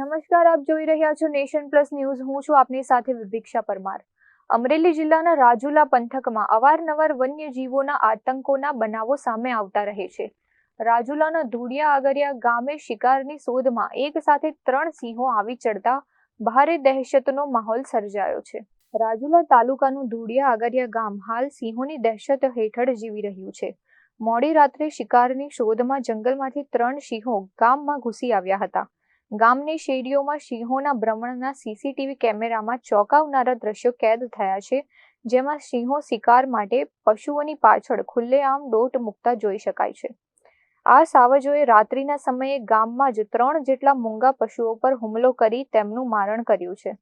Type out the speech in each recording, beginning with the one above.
નમસ્કાર, આપ જોઈ રહ્યા છો નેશન પ્લસ ન્યૂઝ. હું છું આપની સાથે વિભિક્ષા પરમાર. અમરેલી જિલ્લાના રાજુલા પંથકમાં અવારનવાર વન્યજીવોના આતંકોના બનાવો સામે આવતા રહે છે. રાજુલાના ધુડિયા આગરિયા ગામે શિકારની શોધમાં એક સાથે 3 સિંહો આવી ચડતા ભારે દહેશતનો માહોલ સર્જાયો છે. રાજુલા તાલુકાનું ધુડિયા આગરિયા ગામ હાલ સિંહોની દહેશત હેઠળ જીવી રહ્યું છે. મોડી રાત્રે શિકારની શોધમાં જંગલમાંથી 3 સિંહો ગામમાં ઘૂસી આવ્યા હતા. ગામની શેરીઓમાં સિંહોના ભ્રમણના સીસીટીવી કેમેરામાં ચોંકાવનારા દ્રશ્યો કેદ થયા છે, જેમાં સિંહો શિકાર માટે પશુઓની પાછળ ખુલ્લેઆમ દોટ મૂકતા જોઈ શકાય છે. આ સાવજોએ રાત્રિના સમયે ગામમાં જ 3 જેટલા મૂંગા પશુઓ પર હુમલો કરી તેમનું મારણ કર્યું છે.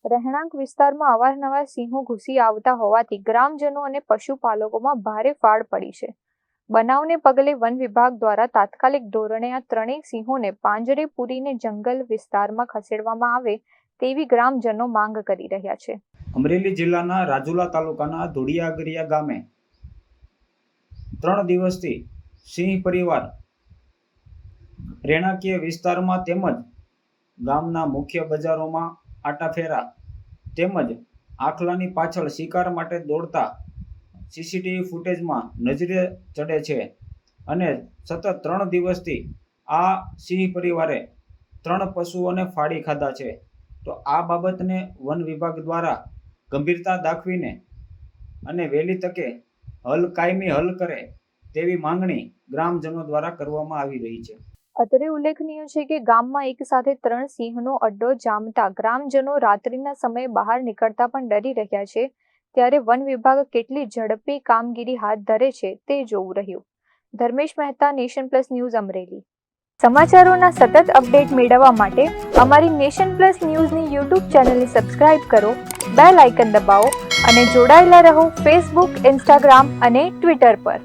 રહેણાંક વિસ્તારમાં અવારનવાર સિંહો ઘૂસી આવતા હોવાથી ગ્રામજનો અને પશુપાલકોમાં ભારે ફાડ પડી છે. બનાવને પગલે વન વિભાગ દ્વારા તાત્કાલિક ધોરણે આ 3 સિંહોને પાંજરે પૂરીને જંગલ વિસ્તારમાં ખસેડવામાં આવે તેવી ગ્રામજનો માંગ કરી રહ્યા છે. અમરેલી જિલ્લાના રાજુલા તાલુકાના ધુડિયા આગરિયા ગામે 3 દિવસથી સિંહ પરિવાર રહેણાંકીય વિસ્તારમાં તેમજ ગામના મુખ્ય બજારોમાં આટાફેરા તેમજ આખલાની પાછળ શિકાર માટે દોડતા સીસીટીવી ફૂટેજમાં નજરે ચડે છે અને સતત 3 દિવસથી આ સિંહ પરિવારે 3 પશુઓને ફાડી ખાધા છે. તો આ બાબતને વન વિભાગ દ્વારા ગંભીરતા દાખવીને અને વહેલી તકે કાયમી હલ કરે તેવી માંગણી ગ્રામજનો દ્વારા કરવામાં આવી રહી છે. અત્રે ઉલ્લેખનીય છે કે ગામમાં એક સાથે 3 સિંહનો અડ્ડો જામતા ગ્રામજનો રાત્રિના સમયે બહાર નીકળતા પણ ડરી રહ્યા છે. ત્યારે વન વિભાગ કેટલી ઝડપી કામગીરી હાથ ધરે છે તે જોવું રહ્યું. Dharmesh Mehta, Nation Plus News, Amreli. સમાચારોના સતત અપડેટ મેળવવા માટે અમારી નેશન પ્લસ ન્યૂઝની યુટ્યુબ ચેનલને સબસ્ક્રાઇબ કરો, બેલ આઇકન દબાવો અને જોડાયેલા રહો ફેસબુક, ઇન્સ્ટાગ્રામ અને ટ્વિટર પર.